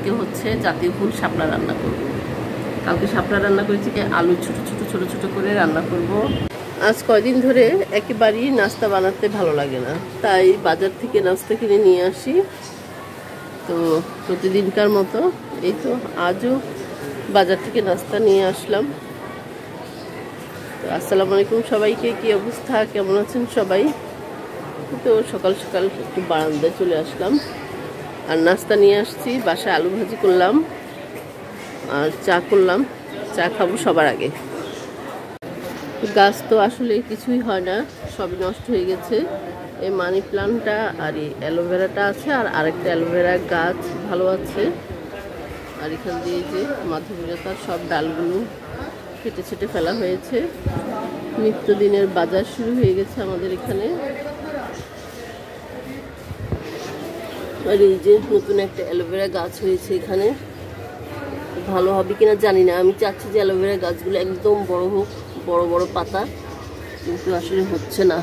আজকে হচ্ছে জাতীয় ফুল শাপলা রান্না করব। কালকে শাপলা রান্না করেছি, আলু ছোট ছোট করে রান্না করব। আজ কয়দিন ধরে একেবারেই নাস্তা বানাতে ভালো লাগে না, তাই বাজার থেকে নাস্তা কিনে নিয়ে আসি। তো প্রতিদিনকার মতো এই তো আজও বাজার থেকে নাস্তা নিয়ে আসলাম। তো আসসালামু আলাইকুম সবাইকে, কি অবস্থা, কেমন আছেন সবাই? তো সকাল সকাল একটু বারান্দায় চলে আসলাম আর নাস্তা নিয়ে আসছি। বাসায় আলু ভাজি করলাম আর চা করলাম। চা খাবো সবার আগে। গাছ তো আসলে কিছুই হয় না, সবই নষ্ট হয়ে গেছে। এই মানি প্লান্টটা আর এই অ্যালোভেরাটা আছে, আর আরেকটা অ্যালোভেরা গাছ ভালো আছে। আর এখান দিয়ে যে মাধবীলতার সব ডালগুলো কেটে ছেটে ফেলা হয়েছে। নিত্যদিনের বাজার শুরু হয়ে গেছে আমাদের এখানে। আর এই যে নতুন একটা অ্যালোভেরা গাছ হয়েছে এখানে, ভালো হবে কিনা জানি না। আমি চাচ্ছি যে অ্যালোভেরা গাছগুলো একদম বড় হোক, বড় বড় পাতা, কিন্তু আসলে হচ্ছে না।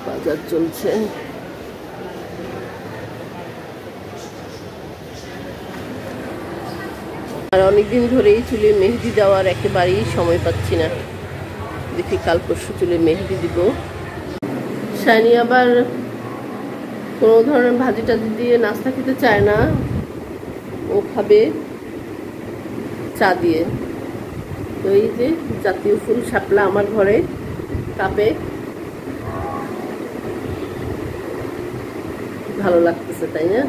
বাজার চলছে। আর অনেকদিন ধরেই চুলে মেহেদি দেওয়ার একেবারেই সময় পাচ্ছি না। দেখি কাল পরশু চুলে মেহেদি দিব। শাইনি আবার কোনো ধরনের ভাজি টাজি দিয়ে নাস্তা খেতে চায় না, ও খাবে চা দিয়ে। তো এই যে জাতীয় ফুল শাপলা আমার ঘরে কাপে, ভালো লাগতেছে তাই না?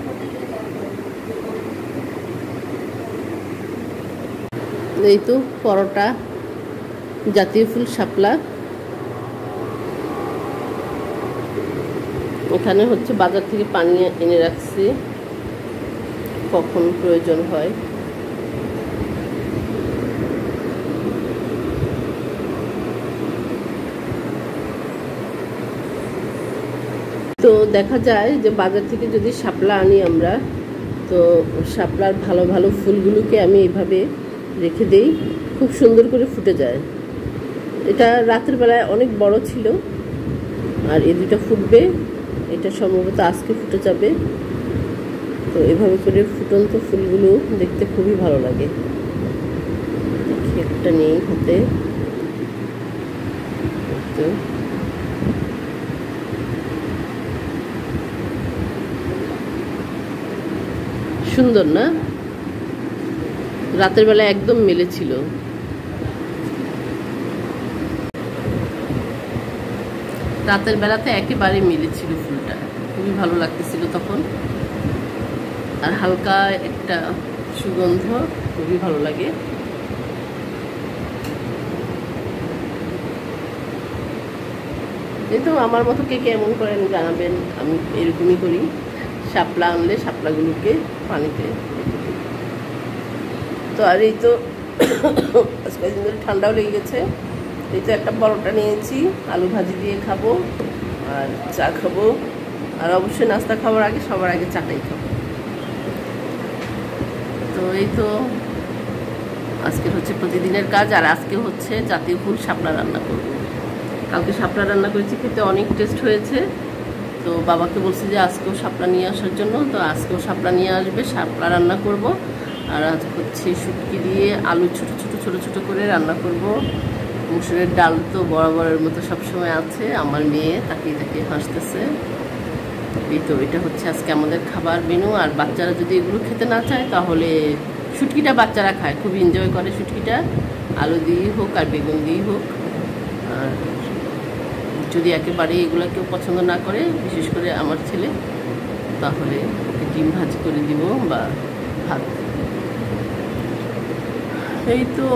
এই তো পরোটা, জাতীয় ফুল শাপলা। এখানে হচ্ছে বাজার থেকে পানি এনে রাখছি, কখন প্রয়োজন হয়। তো দেখা যায় যে বাজার থেকে যদি শাপলা আনি আমরা, তো শাপলার ভালো ভালো ফুলগুলোকে আমি এইভাবে রেখে দেই, খুব সুন্দর করে ফুটে যায়। এটা রাতের বেলায় অনেক বড় ছিল, আর এই দুটো ফুটবে, এটা সম্ভবত আজকে ফুটে যাবে। তো এভাবে করে ফুটন্ত ফুলগুলো দেখতে খুবই ভালো লাগে। একটা নেই হাতে, সুন্দর না? রাতের বেলা একদম মেলেছিল। রাতের বেলাতে একেবারে মিলেছিল ফুলটা, খুবই ভালো লাগতেছিল তখন। আর হালকা একটা সুগন্ধ, খুবই ভালো লাগে। এই তো আমার মতো কে কেমন করেন জানাবেন। আমি এরকমই করি, শাপলা আনলে শাপলাগুলোকে পানিতে। তো আর এই তো আজকে ধরে ঠান্ডাও লেগে গেছে। এই তো একটা পরোটা নিয়েছি, আলু ভাজি দিয়ে খাবো আর চা খাবো। আর অবশ্যই নাস্তা খাওয়ার আগে সবার আগে চাটাই খাবো। তো এই তো আজকে হচ্ছে প্রতিদিনের কাজ। আর আজকে হচ্ছে জাতীয় ফুল শাপলা রান্না করবো। কালকে শাপলা রান্না করেছি, খেতে অনেক টেস্ট হয়েছে। তো বাবাকে বলছি যে আজকেও শাপলা নিয়ে আসার জন্য, তো আজকেও শাপলা নিয়ে আসবে, শাপলা রান্না করব। আর আজ হচ্ছে শুটকি দিয়ে আলু ছোট ছোট করে রান্না করব। মুসুরের ডাল তো বরাবরের মতো সবসময় আছে, আমার মেয়ে তাকিয়ে হাসতেছে। এই তো এটা হচ্ছে আজকে আমাদের খাবার মেনু। আর বাচ্চারা যদি এগুলো খেতে না চায়, তাহলে শুটকিটা বাচ্চারা খায়, খুব এনজয় করে শুটকিটা, আলু দিয়েই হোক আর বেগুন দিয়েই হোক। আর যদি একেবারে এগুলো কেউ পছন্দ না করে, বিশেষ করে আমার ছেলে, তাহলে ওকে ডিম ভাজি করে দিব বা ভাত। এই তো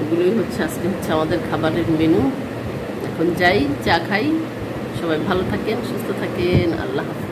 এগুলোই হচ্ছে আজকে হচ্ছে আমাদের খাবারের মেনু। এখন যাই, চা খাই। সবাই ভালো থাকেন, সুস্থ থাকেন। আল্লাহ হাফেজ।